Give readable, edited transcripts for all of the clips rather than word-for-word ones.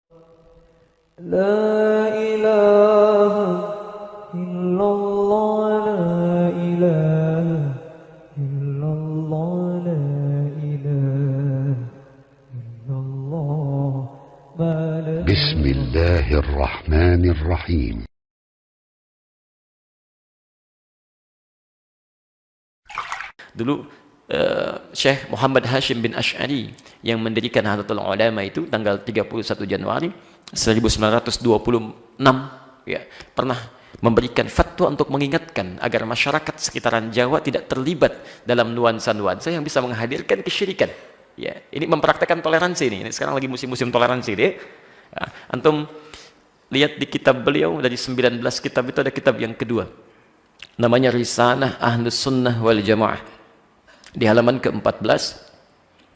La ilaha illallah, la ilaha illallah, la ilaha illallah. بسم الله الرحمن الرحيم. Dulu Syekh Muhammad Hashim bin Ash'ari yang mendirikan Nahdlatul Ulama itu tanggal 31 Januari 1926 ya, pernah memberikan fatwa untuk mengingatkan agar masyarakat sekitaran Jawa tidak terlibat dalam nuansa-nuansa yang bisa menghadirkan kesyirikan. Ya, ini mempraktekkan toleransi ini. Ini sekarang lagi musim-musim toleransi deh. Ya, antum lihat di kitab beliau dari 19 kitab itu ada kitab yang kedua. Namanya Risalah Ahlus Sunnah wal Jamaah. Di halaman ke-14,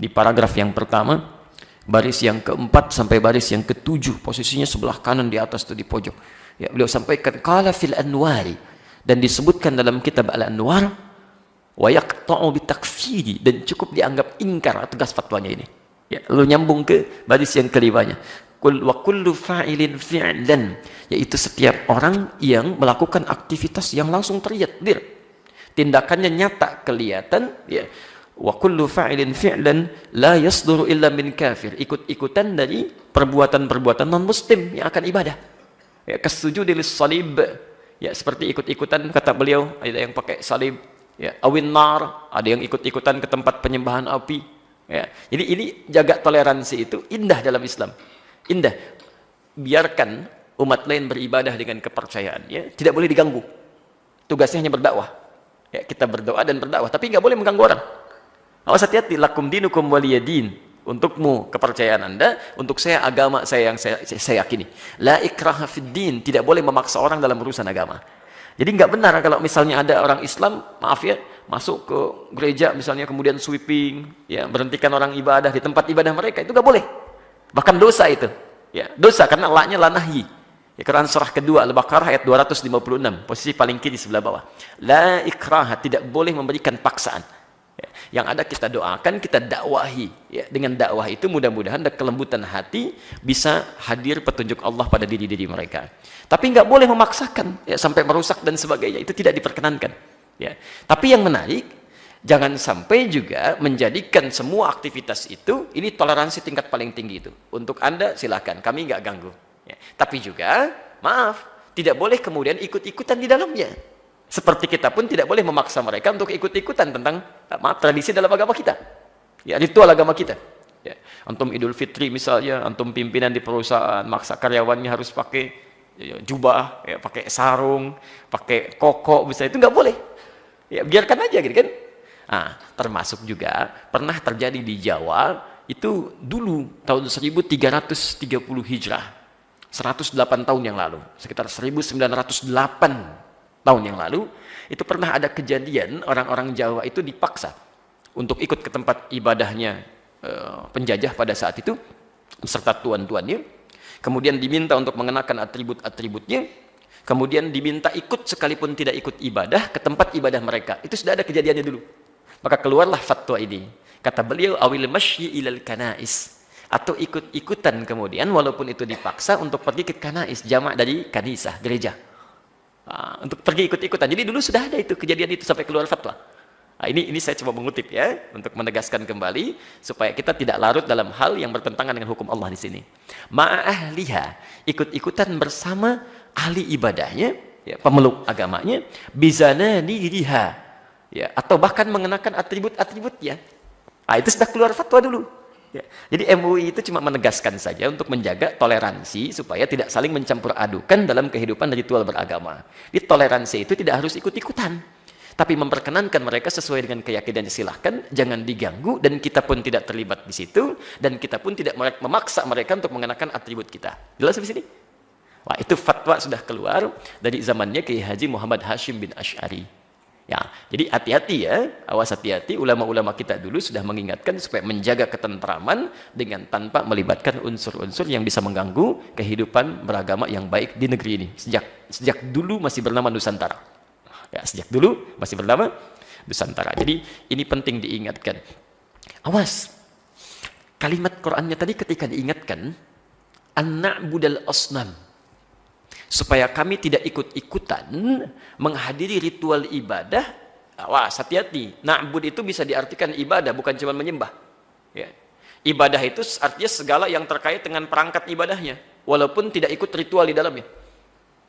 di paragraf yang pertama, baris yang ke-4 sampai baris yang ke-7, posisinya sebelah kanan di atas itu di pojok. Ya, beliau sampaikan qala fil anwari, dan disebutkan dalam kitab Al-Anwar, wa yaqta'u bitakfiri, dan cukup dianggap ingkar tegas fatwanya ini. Ya, lalu nyambung ke baris yang kelimanya. Wa kullu fa'ilin fi'lan, yaitu setiap orang yang melakukan aktivitas yang langsung terlihat, tindakannya nyata kelihatan, ya. Wa kullu fa'ilin fi'lan la yasduru illa min kafir, ikut-ikutan dari perbuatan-perbuatan non muslim yang akan ibadah, ya, kasujudi lis salib, ya, seperti ikut-ikutan kata beliau ada yang pakai salib, ya, awin nar, ada yang ikut-ikutan ke tempat penyembahan api, ya. Jadi ini jaga toleransi itu indah dalam Islam, indah. Biarkan umat lain beribadah dengan kepercayaannya, tidak boleh diganggu, tugasnya hanya berdakwah. Ya, kita berdoa dan berdakwah, tapi nggak boleh mengganggu orang. Awas, hati-hati, lakum dinukum waliyadin, untukmu kepercayaan Anda, untuk saya agama saya yang saya yakini. La ikraha fid din, tidak boleh memaksa orang dalam urusan agama. Jadi nggak benar kalau misalnya ada orang Islam, maaf ya, masuk ke gereja misalnya kemudian sweeping, ya, berhentikan orang ibadah di tempat ibadah mereka, itu nggak boleh. Bahkan dosa itu. Ya, dosa karena la-nya la nahyi. Ya, Quran surah kedua Al-Baqarah ayat 256, posisi paling kiri sebelah bawah. La ikraha, tidak boleh memberikan paksaan. Ya, yang ada kita doakan, kita dakwahi. Ya, dengan dakwah itu mudah-mudahan ada kelembutan hati, bisa hadir petunjuk Allah pada diri-diri mereka. Tapi nggak boleh memaksakan, ya, sampai merusak dan sebagainya. Itu tidak diperkenankan. Ya. Tapi yang menarik, jangan sampai juga menjadikan semua aktivitas itu, ini toleransi tingkat paling tinggi itu. Untuk Anda silakan, kami nggak ganggu. Ya. Tapi juga, maaf, tidak boleh kemudian ikut-ikutan di dalamnya. Seperti kita pun tidak boleh memaksa mereka untuk ikut-ikutan tentang, maaf, tradisi dalam agama kita. Ya, ritual agama kita. Ya. Antum Idul Fitri misalnya, antum pimpinan di perusahaan, maksa karyawannya harus pakai, ya, jubah, ya, pakai sarung, pakai koko, bisa, itu nggak boleh. Ya, biarkan aja gitu kan. Nah, termasuk juga pernah terjadi di Jawa, itu dulu tahun 1330 Hijrah. 108 tahun yang lalu, sekitar 1908 tahun yang lalu, itu pernah ada kejadian orang-orang Jawa itu dipaksa untuk ikut ke tempat ibadahnya penjajah pada saat itu, beserta tuan-tuannya, kemudian diminta untuk mengenakan atribut-atributnya, kemudian diminta ikut sekalipun tidak ikut ibadah ke tempat ibadah mereka. Itu sudah ada kejadiannya dulu. Maka keluarlah fatwa ini. Kata beliau, awil masyi ilal kanais, atau ikut-ikutan kemudian walaupun itu dipaksa untuk pergi ke kanais, jamak dari kanisah, gereja. Untuk pergi ikut-ikutan. Jadi dulu sudah ada itu kejadian itu sampai keluar fatwa. Ini saya coba mengutip ya untuk menegaskan kembali supaya kita tidak larut dalam hal yang bertentangan dengan hukum Allah di sini. Ma'ahliha, ikut-ikutan bersama ahli ibadahnya, ya, pemeluk agamanya, bizanani liha, ya, atau bahkan mengenakan atribut-atributnya. Itu sudah keluar fatwa dulu. Ya. Jadi MUI itu cuma menegaskan saja untuk menjaga toleransi supaya tidak saling mencampur adukan dalam kehidupan ritual beragama. Di toleransi itu tidak harus ikut-ikutan, tapi memperkenankan mereka sesuai dengan keyakinannya, silahkan, jangan diganggu, dan kita pun tidak terlibat di situ, dan kita pun tidak memaksa mereka untuk mengenakan atribut kita. Jelas di sini? Wah, itu fatwa sudah keluar dari zamannya Kiai Haji Muhammad Hashim bin Ash'ari. Ya, jadi hati-hati ya, awas hati-hati, ulama-ulama kita dulu sudah mengingatkan supaya menjaga ketentraman dengan tanpa melibatkan unsur-unsur yang bisa mengganggu kehidupan beragama yang baik di negeri ini. Sejak dulu masih bernama Nusantara. Ya, sejak dulu masih bernama Nusantara. Jadi ini penting diingatkan. Awas, kalimat Qur'annya tadi ketika diingatkan, an na'budal asnam, supaya kami tidak ikut-ikutan menghadiri ritual ibadah. Awas, hati-hati. Na'bud itu bisa diartikan ibadah, bukan cuma menyembah. Ya. Ibadah itu artinya segala yang terkait dengan perangkat ibadahnya, walaupun tidak ikut ritual di dalamnya.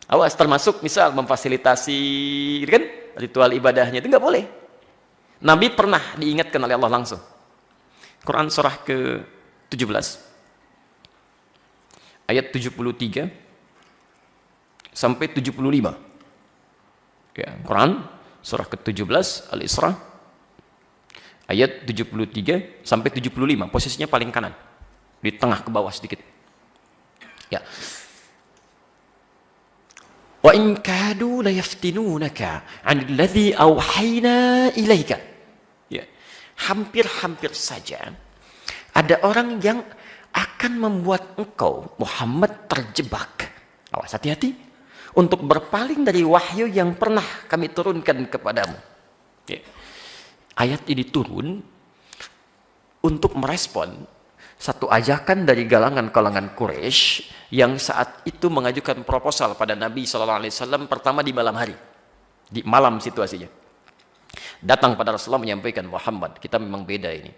Awas, termasuk misal memfasilitasi kan ritual ibadahnya, itu nggak boleh. Nabi pernah diingatkan oleh Allah langsung. Quran surah ke-17 ayat 73 sampai 75. Ya, Quran surah ke-17 Al-Isra ayat 73 sampai 75, posisinya paling kanan, di tengah ke bawah sedikit. Ya. Wa in kadu la yaftinunaka 'anil ladzi auhayna ilaika. Ya. Hampir-hampir saja ada orang yang akan membuat engkau Muhammad terjebak. Awas, hati-hati untuk berpaling dari wahyu yang pernah kami turunkan kepadamu. Ya. Ayat ini turun untuk merespon satu ajakan dari kalangan Quraisy yang saat itu mengajukan proposal pada Nabi SAW pertama di malam hari, di malam situasinya. Datang pada Rasulullah menyampaikan, Muhammad, kita memang beda ini,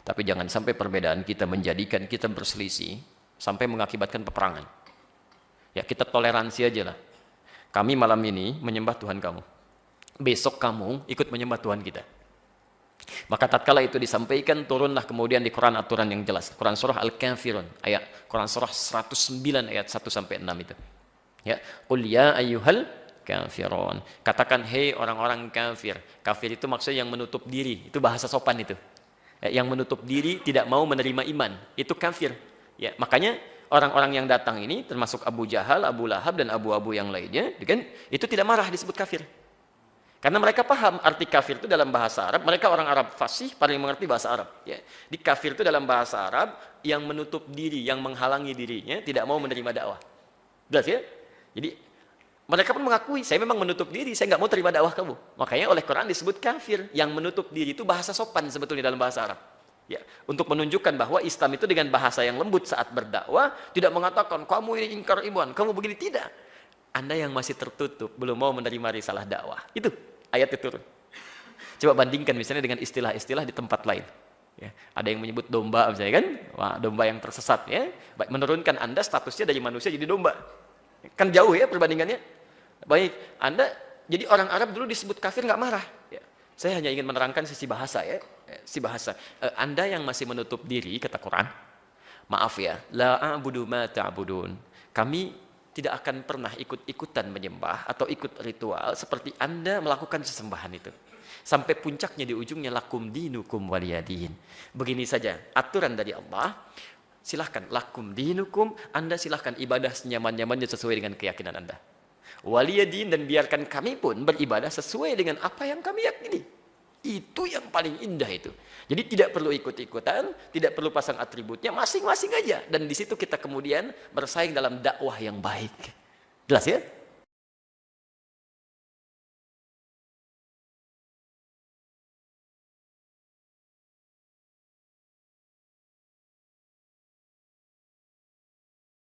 tapi jangan sampai perbedaan kita menjadikan kita berselisih sampai mengakibatkan peperangan. Ya, kita toleransi aja lah. Kami malam ini menyembah Tuhan kamu, besok kamu ikut menyembah Tuhan kita. Maka tatkala itu disampaikan, turunlah kemudian di Quran aturan yang jelas. Quran surah Al-Kafirun, Quran surah 109 ayat 1 sampai 6 itu. Ya, qul ya ayyuhal kafirun. Katakan, hei orang-orang kafir. Kafir itu maksudnya yang menutup diri, itu bahasa sopan itu. Ya, yang menutup diri tidak mau menerima iman, itu kafir. Ya, makanya orang-orang yang datang ini termasuk Abu Jahal, Abu Lahab dan abu-abu yang lainnya, kan, itu tidak marah disebut kafir. Karena mereka paham arti kafir itu dalam bahasa Arab. Mereka orang Arab fasih, paling mengerti bahasa Arab. Ya. Di kafir itu dalam bahasa Arab yang menutup diri, yang menghalangi dirinya, tidak mau menerima dakwah. Jelas ya? Jadi mereka pun mengakui, saya memang menutup diri, saya nggak mau terima dakwah kamu. Makanya oleh Quran disebut kafir. Yang menutup diri itu bahasa sopan sebetulnya dalam bahasa Arab. Ya, untuk menunjukkan bahwa Islam itu dengan bahasa yang lembut saat berdakwah, tidak mengatakan kamu ini ingkar iman, kamu begini, tidak. Anda yang masih tertutup, belum mau menerima risalah dakwah. Itu ayat itu turun. Coba bandingkan misalnya dengan istilah-istilah di tempat lain. Ya, ada yang menyebut domba misalnya kan, wah, domba yang tersesat ya. Baik, menurunkan Anda statusnya dari manusia jadi domba. Kan jauh ya perbandingannya. Baik, Anda jadi orang Arab dulu disebut kafir nggak marah. Ya, saya hanya ingin menerangkan sisi bahasa ya, sisi bahasa. Anda yang masih menutup diri, kata Quran, maaf ya, la a'budu ma ta'budun. Kami tidak akan pernah ikut-ikutan menyembah atau ikut ritual seperti Anda melakukan sesembahan itu. Sampai puncaknya di ujungnya lakum dinukum waliyadin. Begini saja aturan dari Allah. Silahkan lakum dinukum, Anda silahkan ibadah senyaman-nyamannya sesuai dengan keyakinan Anda. Waliyadin, dan biarkan kami pun beribadah sesuai dengan apa yang kami yakini. Itu yang paling indah itu. Jadi tidak perlu ikut-ikutan, tidak perlu pasang atributnya, masing-masing aja. Dan di situ kita kemudian bersaing dalam dakwah yang baik. Jelas ya?